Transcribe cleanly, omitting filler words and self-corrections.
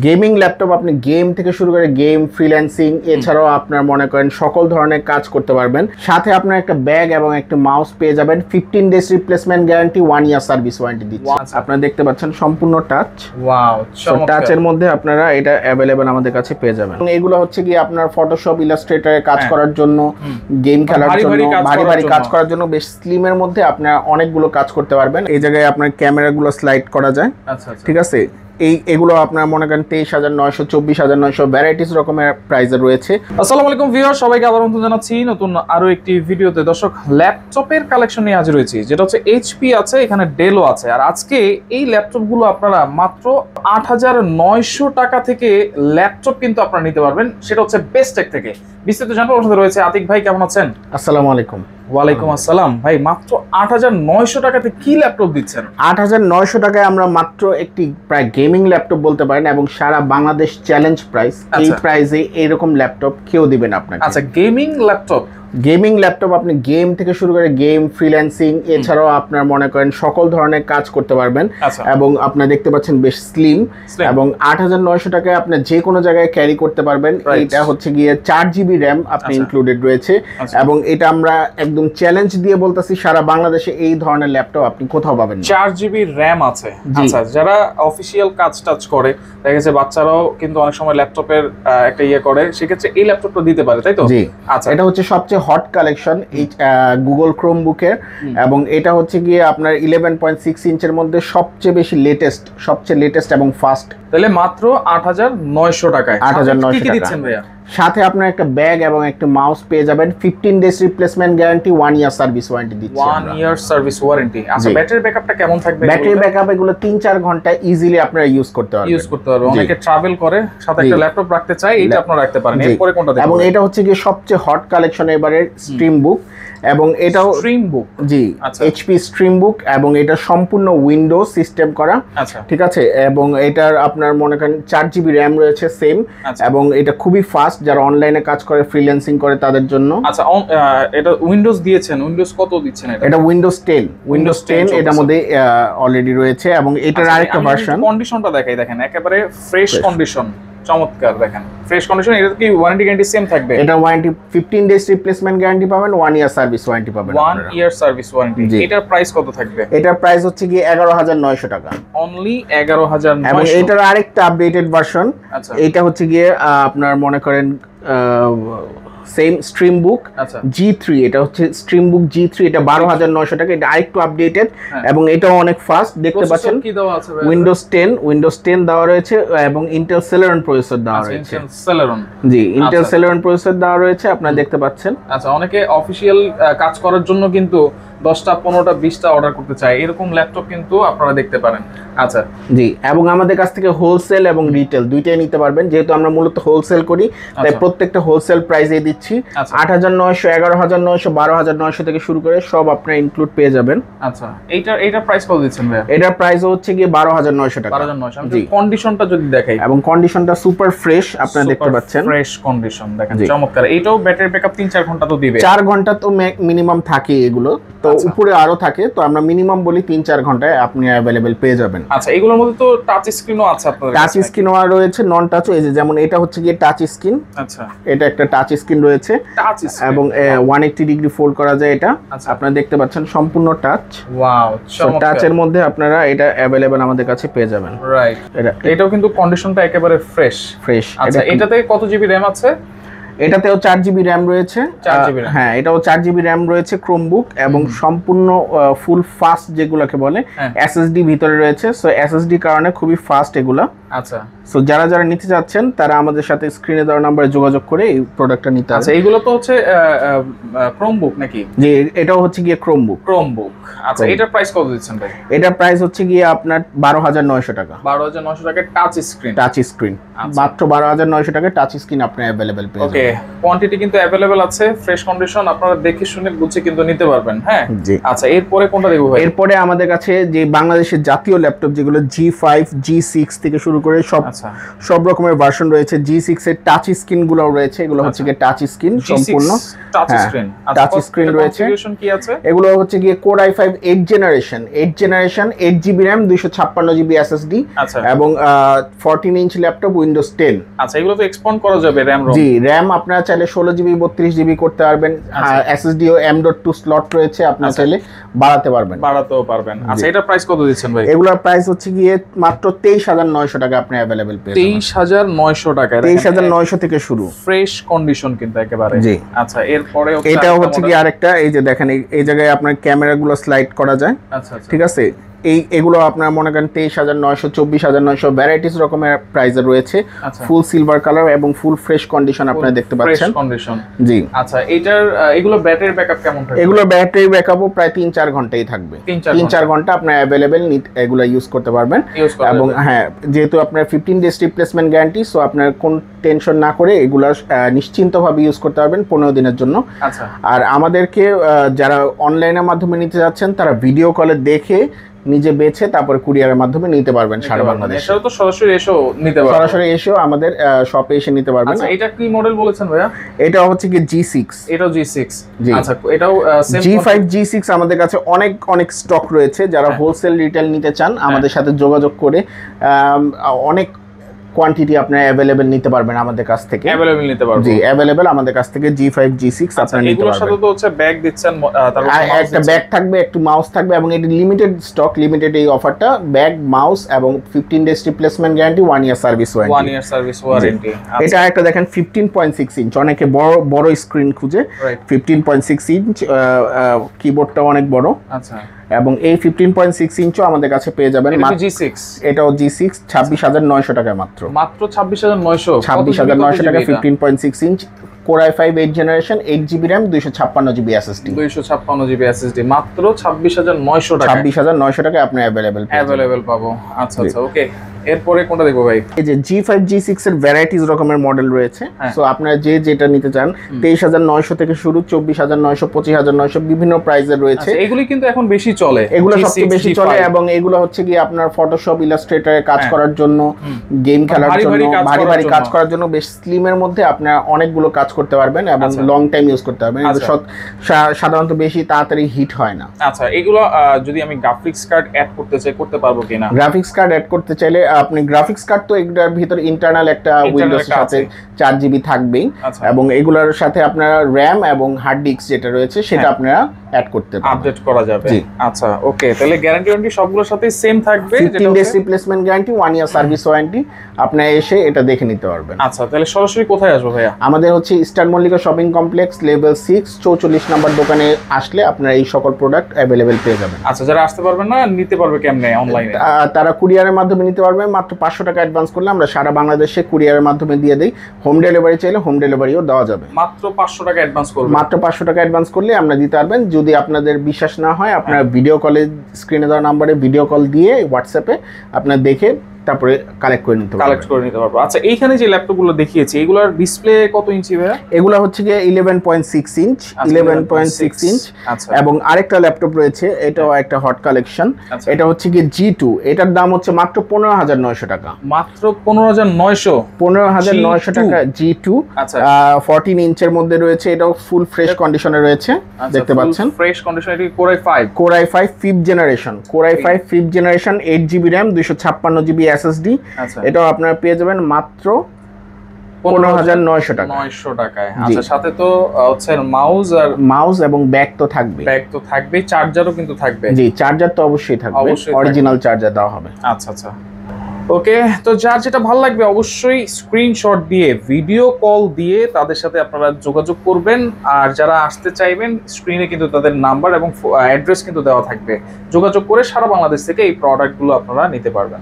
Gaming laptop আপনি game থেকে শুরু করে গেম ফ্রিল্যান্সিং এছাড়াও আপনার মনে করেন সকল ধরনের কাজ করতে পারবেন। সাথে আপনার একটা ব্যাগ এবং একটা মাউস পেয়ে যাবেন। 15 days replacement guarantee, 1 year service warranty দিচ্ছি। আপনারা দেখতে পাচ্ছেন সম্পূর্ণ টাচ। ওয়াও, টাচের মধ্যে আপনারা এটা অ্যাভেলেবল আমাদের কাছে পেয়ে যাবেন। এগুলো হচ্ছে কি আপনার ফটোশপ ইলাস্ট্রেটরে কাজ করার জন্য, গেম খেলার জন্য, ভারী ভারী কাজ করার জন্য বেশ স্লিমের মধ্যে আপনারা অনেকগুলো কাজ করতে পারবেন। এই জায়গায় আপনার ক্যামেরাগুলো স্লাইড করা যায়। আচ্ছা, ঠিক আছে। এগুলো আপনার মনে করেন 23,900, 24,900 ভ্যারাইটিস রকমের প্রাইসে রয়েছে। আসসালামু আলাইকুম ভিউয়ার, সবাইকে আবার নতুন জানাচ্ছি নতুন আরো একটি ভিডিওতে। দর্শক, ল্যাপটপের কালেকশন নিয়ে হাজির হয়েছি, যেটা হচ্ছে এইচপি আছে, এখানে ডেলও আছে। আর আজকে এই ল্যাপটপগুলো আপনারা মাত্র 8,900 টাকা থেকে ল্যাপটপ কিন্তু আপনারা নিতে পারবেন, সেটা হচ্ছে বেস্টেক থেকে। বিস্তারিত জানবো, ওর সাথে রয়েছে আতিক ভাই। কেমন আছেন? আসসালামু আলাইকুম। ওয়ালাইকুম আসসালাম। ভাই, মাত্র 8,900 টাকাতে কি ল্যাপটপ দিচ্ছেন? 8,900 টাকায় আমরা মাত্র একটি প্রায় গেমিং ল্যাপটপ বলতে পারেন, এবং সারা বাংলাদেশ চ্যালেঞ্জ প্রাইস। এই প্রাইসে এইরকম ল্যাপটপ কেউ দিবেন আপনাকে। আচ্ছা, গেমিং ল্যাপটপ। গেমিং ল্যাপটপ আপনি গেম থেকে শুরু করে গেম ফ্রিল্যান্সিং এছাড়াও আপনার মনে করেন সকল ধরনের কাজ করতে পারবেন। এবং আপনারা দেখতে পাচ্ছেন বেশ স্লিম, এবং 8,900 টাকায় আপনি যে কোনো জায়গায় ক্যারি করতে পারবেন। এটা হচ্ছে গিয়ে 4GB র্যাম আপনি ইনক্লুডেড রয়েছে, এবং এটা আমরা একদম চ্যালেঞ্জ দিয়ে বলতেছি সারা বাংলাদেশে এই ধরনের ল্যাপটপ আপনি কোথাও পাবেন না। 4GB র্যাম আছে। আচ্ছা, যারা অফিসিয়াল কাজ টাচ করে, দেখা গেছে বাচ্চারাও কিন্তু অনেক সময় ল্যাপটপের একটা ইয়ে করে, সেক্ষেত্রে এই ল্যাপটপটা দিতে পারে, তাই তো? জি। আচ্ছা, এটা হচ্ছে সবচেয়ে হট কালেকশন এই গুগল ক্রোম বুকের, এবং এটা হচ্ছে গিয়ে আপনার 11.6 ইঞ্চের মধ্যে সবচেয়ে বেশি সবচেয়ে লেটেস্ট এবং ফাস্ট। তাহলে মাত্র 8,900 টাকায় 8,900 টাকা দিচ্ছেন ভাইয়া। সাথে আপনার একটা ব্যাগ এবং একটা মাউস পেয়ে যাবেন। 15 days replacement guarantee, 1 year service warranty দিচ্ছি। 1 ইয়ার সার্ভিস ওয়ারেন্টি। আচ্ছা, ব্যাটারি ব্যাকআপটা কেমন থাকবে? ব্যাটারি ব্যাকআপ এগুলো 3-4 ঘন্টা ইজিলি আপনারা ইউজ করতে পারবেন। অনেকে ট্রাভেল করে, সাথে একটা ল্যাপটপ রাখতে চায়, এটা আপনারা রাখতে পারেন। এরপরে কোনটা দেখবেন? এবং এটা হচ্ছে কি সবচেয়ে হট কালেকশন এবারের স্ট্রিম বুক, এবং এটাও স্ট্রিম বুক। জি, এইচপি স্ট্রিম বুক, এবং এটা সম্পূর্ণ উইন্ডোজ সিস্টেম করা। আচ্ছা, ঠিক আছে। এবং এটার আপনার মনে করেন 4GB র্যাম রয়েছে সেম, এবং এটা খুবই ফাস্ট যারা অনলাইনে কাজ করে ফ্রিল্যান্সিং করে তাদের জন্য। আচ্ছা, এটা উইন্ডোজ দিয়েছেন, উইন্ডোজ কত দিচ্ছেন? এটা উইন্ডোজ 10 এটার মধ্যে অলরেডি রয়েছে, এবং এটার আরেকটা ভার্সন। কন্ডিশনটা দেখাই, দেখেন একেবারে ফ্রেশ কন্ডিশন, চমৎকার। দেখেন ফ্রেশ কন্ডিশন। এটা কি ওয়ারেন্টি গ্যারান্টি সেম থাকবে? এটা ওয়ারেন্টি 15 ডেজ রিপ্লেসমেন্ট গ্যারান্টি পাবেন, 1 ইয়ার সার্ভিস ওয়ারেন্টি পাবেন। 1 ইয়ার সার্ভিস ওয়ারেন্টি। এটার প্রাইস কত থাকবে? এটার প্রাইস হচ্ছে কি 11,900 টাকা। অনলি 11,900। এবং এটার আরেকটা আপডেটেড ভার্সন। এটা হচ্ছে গিয়ে আপনার মনে করেন সেম স্ট্রিম বুক G3। এটা হচ্ছে স্ট্রিম বুক G3, এটা 12,900 টাকা। এটা আরেকটু আপডেটেড, এবং এটাও অনেক ফাস্ট। দেখতে পাচ্ছেন উইন্ডোজ 10 দেওয়া রয়েছে, এবং ইন্টেল সেলেরন প্রসেসর দেওয়া রয়েছে। জি, ইন্টেল সেলেরন প্রসেসর দেওয়া রয়েছে, আপনারা দেখতে পাচ্ছেন। আচ্ছা, অনেকে অফিসিয়াল কাজ করার জন্য কিন্তু 10টা 15টা 20টা অর্ডার করতে চায়, এরকম ল্যাপটপ কিন্তু আপনারা দেখতে পারেন। আচ্ছা জি, এবং আমাদের কাছ থেকে হোলসেল এবং রিটেল দুইটাই নিতে পারবেন, যেহেতু আমরা মূলত হোলসেল করি, তাই প্রত্যেকটা হোলসেল প্রাইসে দিচ্ছি। 8,900, 11,900, 12,900 থেকে শুরু করে সব আপনারা ইনক্লুড পেয়ে যাবেন। আচ্ছা, এইটার প্রাইস কত দিচ্ছেন ভাই? এটার প্রাইস হচ্ছে গিয়ে 12,900 টাকা। 12,900। জি, কন্ডিশনটা যদি দেখাই, এবং কন্ডিশনটা সুপার ফ্রেশ আপনারা দেখতে পাচ্ছেন। ফ্রেশ কন্ডিশন, দেখেন চমৎকার। এইটাও ব্যাটারি ব্যাকআপ 3-4 ঘন্টা তো দিবে। 4 ঘন্টা তো মিনিমাম থাকে, এগুলো তো উপরে আরো থাকে, তো আমরা মিনিমাম বলি 3-4 ঘন্টায় আপনি অ্যাভেলেবেল পেয়ে যাবেন। আচ্ছা, এগুলোর মধ্যে তো টাচ স্ক্রিনও আছে আপনাদের? টাচ স্ক্রিনও রয়েছে, নন টাচও। এই যে যেমন এটা হচ্ছে গিয়ে টাচ স্ক্রিন। আচ্ছা, এটা একটা টাচ স্ক্রিন রয়েছে, এবং 180 ডিগ্রি ফোল্ড করা যায় এটা। আপনারা দেখতে পাচ্ছেন সম্পূর্ণ টাচ। ওয়াও, চমৎকার। টাচের মধ্যে আপনারা এটা অ্যাভেলেবল আমাদের কাছে পেয়ে যাবেন। রাইট, এটাও কিন্তু কন্ডিশনটা একেবারে ফ্রেশ। আচ্ছা, এটাতে কত জিবি র্যাম আছে? এটাতেও 4GB র্যাম রয়েছে। হ্যাঁ, এটাও 4GB র্যাম রয়েছে ক্রোমবুক, এবং সম্পূর্ণ ফুল ফাস্ট যেগুলোকে বলে, SSD ভিতরে রয়েছে। সো SSD কারণে খুবই ফাস্ট এগুলা। আচ্ছা, সো যারা নিতে চাচ্ছেন তারা আমাদের সাথে স্ক্রিনে দেওয়া নাম্বারে যোগাযোগ করে এই প্রোডাক্টটা নিতে হবে। আচ্ছা, এগুলো তো হচ্ছে ক্রোমবুক নাকি? জি, এটাও হচ্ছে গিয়ে ক্রোমবুক। আচ্ছা, এটার প্রাইস কত দিচ্ছেন ভাই? এটার প্রাইস হচ্ছে গিয়ে আপনার 12,900 টাকা। 12,900 টাকা টাচ স্ক্রিন। মাত্র 12,900 টাকা টাচ স্ক্রিন আপনি অ্যাভেলেবেল পেয়ে যাবেন। ওকে, ওকে, কোয়ান্টিটি কিন্তু অ্যাভেলেবেল আছে, ফ্রেশ কন্ডিশন, আপনারা দেখে শুনে বুঝে কিন্তু নিতে পারবেন। হ্যাঁ জি। আচ্ছা, এরপরে কোনটা দেখবো ভাই? এরপরে আমাদের কাছে যে বাংলাদেশের জাতীয় ল্যাপটপ যেগুলো G5 G6 থেকে শুরু করে সব রকমের ভার্সন রয়েছে। G6 এর টাচ স্ক্রিন গুলো রয়েছে, এগুলো হচ্ছে গিয়ে টাচ স্ক্রিন সম্পূর্ণ টাচ স্ক্রিন। টাচ স্ক্রিন রয়েছে। কনফিগারেশন কি আছে? এগুলো হচ্ছে গিয়ে Core i5 8 generation 8GB RAM 256GB SSD এবং 14 ইঞ্চ ল্যাপটপ উইন্ডোজ 10। আচ্ছা, এগুলো তো এক্সপান্ড করা যাবে RAM ROM? জি, RAM আপনারা চাইলে 16GB 32GB করতে পারবেন। SSD ও M.2 স্লট রয়েছে, আপনারা চাইলে বাড়াতেও পারবেন। আচ্ছা, এটা প্রাইস কত দিচ্ছেন ভাই? এগুলোর প্রাইস হচ্ছে গিয়ে মাত্র 23900 টাকা আপনি अवेलेबल পেয়ে যাবেন। 23900 টাকা, 23900 থেকে শুরু, ফ্রেশ কন্ডিশন কিন্তু একেবারে। জি। আচ্ছা, এরপরে এটা হচ্ছে কি আরেকটা, এই যে দেখেন এই জায়গায় আপনার ক্যামেরাগুলো স্লাইড করা যায়। আচ্ছা, ঠিক আছে, এগুলো আপনার মনে করেন 23900 24900 ভ্যারাইটিস রকমের প্রাইসে রয়েছে। ফুল সিলভার কালার এবং ফুল ফ্রেশ কন্ডিশন আপনারা দেখতে পাচ্ছেন। ফ্রেশ কন্ডিশন, জি। আচ্ছা, এগুলো ব্যাটারি ব্যাকআপ কেমন থাকবে? এগুলো ব্যাটারি ব্যাকআপও প্রায় 3-4 ঘন্টাই থাকবে। 3-4 ঘন্টা আপনার अवेलेबल এগুলো ইউজ করতে পারবেন। এবং হ্যাঁ, যেহেতু আপনার 15 ডেজ রিপ্লেসমেন্ট গ্যারান্টি, সো আপনার কোন টেনশন না করে এগুলো নিশ্চিন্তভাবে ইউজ করতে পারবেন 15 দিনের জন্য। আচ্ছা, আর আমাদেরকে যারা অনলাইনের মাধ্যমে নিতে যাচ্ছেন তারা ভিডিও কলে দেখে নিজে বেছে তারপরে কুরিয়ারের মাধ্যমে নিতে পারবেন সারা বাংলাদেশে। এটাও তো সরাসরি এসেও নিতে পারবেন, সরাসরি এসেও আমাদের শপে এসে নিতে পারবেন। আচ্ছা, এটা কি মডেল বলেছেন ভাইয়া? এটা হচ্ছে কি G6। এটাও G6। জি। আচ্ছা, এটাও সেম G5 G6 আমাদের কাছে অনেক স্টক রয়েছে। যারা হোলসেল রিটেল নিতে চান আমাদের সাথে যোগাযোগ করে অনেক কোয়ান্টিটি আপনি अवेलेबल নিতে পারবেন আমাদের কাছ থেকে। अवेलेबल নিতে পারবেন? জি, अवेलेबल আমাদের কাছ থেকে G5 G6 আপনি নিতে পারবেন। এগুলোর সাথে তো হচ্ছে ব্যাগ দিচ্ছেন, তারপর একটা ব্যাগ থাকবে, একটু মাউস থাকবে এবং এটি লিমিটেড স্টক, লিমিটেড এই অফারটা। ব্যাগ, মাউস এবং 15 days replacement guarantee, 1 year service warranty. 1 year service warranty. এটা একটা দেখেন 15.6 ইঞ্চ, অনেকে বড় স্ক্রিন খুঁজে। 15.6 ইঞ্চ, কিবোর্ডটাও অনেক বড়। আচ্ছা, এবং এই 15.6 ইঞ্চও আমাদের কাছে পেয়ে যাবেন। G6, এটাও G6 26900 টাকা মাত্র 26900 টাকা 15.6 inch Core i5 8 generation 8GB RAM 256GB SSD 256GB SSD মাত্র 26900 টাকা 26900 টাকা আপনি अवेलेबल পাবো। আচ্ছা, ওকে, এরপরে কোনটা দেখবো ভাই? এই যে G5 G6 এর ভ্যারাইটিস রকমের মডেল রয়েছে। সো আপনারা যেটা নিতে চান 23900 থেকে শুরু, 24900 25900 বিভিন্ন প্রাইসের রয়েছে। এগুলি কিন্তু এখন বেশি চলে, এগুলো সবচেয়ে বেশি চলে এবং এগুলো হচ্ছে কি আপনার ফটোশপ, ইলাস্ট্রেটরে কাজ করার জন্য, গেম খেলার জন্য, ভারী কাজ করার জন্য বেশ স্লিমের মধ্যে আপনারা অনেকগুলো কাজ করতে পারবেন এবং লং টাইম ইউজ করতে পারবেন। এগুলো সাধারণত বেশি তাড়াতাড়ি হিট হয় না। আচ্ছা, এগুলো যদি আমি গ্রাফিক্স কার্ড অ্যাড করতে চাই করতে পারবো কিনা? গ্রাফিক্স কার্ড অ্যাড করতে চাইলে আপনি গ্রাফিক্স কার্ড তো এটার ভিতর ইন্টারনাল একটা উইন্ডোজের সাথে 4GB থাকবেই এবং এগুলোর সাথে আপনারা RAM এবং হার্ড ডিস্ক যেটা রয়েছে সেটা আপনারা অ্যাড করতে পারবেন, আপডেট করা যাবে। আচ্ছা, ওকে, তাহলে গ্যারান্টি ওয়ারেন্টি সবগুলোর সাথে সেম থাকবে। 15 days replacement guarantee, 1 year service warranty. আপনি এসে এটা দেখে নিতে পারবেন। আচ্ছা, তাহলে সরাসরি কোথায় আসবো ভাইয়া? আমাদের হচ্ছে eastern Mallika shopping complex level 6 44 নম্বর দোকানে আসলে আপনারা এই সকল প্রোডাক্ট अवेलेबल পেয়ে যাবেন। আচ্ছা, যারা আসতে পারবেন না নিতে পারবে কেমনে অনলাইনে? তারা কুরিয়ারের মাধ্যমে নিতে পারবে। মাত্র 500 টাকা অ্যাডভান্স করলে আমরা সারা বাংলাদেশে কুরিয়ারের মাধ্যমে দিয়ে দেই। হোম ডেলিভারি চাইলে হোম ডেলিভারিও দেওয়া যাবে। মাত্র 500 টাকা অ্যাডভান্স করবে? মাত্র 500 টাকা অ্যাডভান্স করলে আমরা দিতে পারবেন। যদি আপনাদের বিশ্বাস না হয় আপনারা ভিডিও কলে, স্ক্রিনে দেওয়া নম্বরে ভিডিও কল দিয়ে হোয়াটসঅ্যাপে আপনারা দেখে তারপরে কালেক্ট করে নিতে পারবো। আচ্ছা, এইখানে যে ল্যাপটপগুলো দেখিয়েছি এগুলোর ডিসপ্লে কত ইঞ্চি ভাইয়া? এগুলো হচ্ছে গিয়ে 11.6 ইঞ্চ 11.6 ইঞ্চ। এবং আরেকটা ল্যাপটপ রয়েছে, এটাও একটা হট কালেকশন। এটা হচ্ছে গিয়ে G2, এটার দাম হচ্ছে মাত্র 15900 টাকা। মাত্র 15900 টাকা G2। 14 ইঞ্চের মধ্যে রয়েছে। এটাও ফুল ফ্রেশ কন্ডিশনে রয়েছে, দেখতে পাচ্ছেন। ফ্রেশ কন্ডিশনে। এটি Core i5 5th generation, Core i5 5th generation 8GB RAM 256GB SSD। এটাও আপনারা পেয়ে যাবেন মাত্র 15900 টাকায়। আচ্ছা, সাথে তো হচ্ছে মাউস এবং ব্যাগ তো থাকবে, চার্জারও কিন্তু থাকবে। জি, চার্জার তো অবশ্যই থাকবে, অরিজিনাল চার্জার দেওয়া হবে। আচ্ছা, ওকে, তো যার যেটা ভালো লাগবে অবশ্যই স্ক্রিনশট দিয়ে ভিডিও কল দিয়ে তাদের সাথে আপনারা যোগাযোগ করবেন। আর যারা আসতে চাইবেন স্ক্রিনে কিন্তু তাদের নাম্বার এবং অ্যাড্রেস কিন্তু দেওয়া থাকবে, যোগাযোগ করে সারা বাংলাদেশ থেকে এই প্রোডাক্টগুলো আপনারা নিতে পারবেন।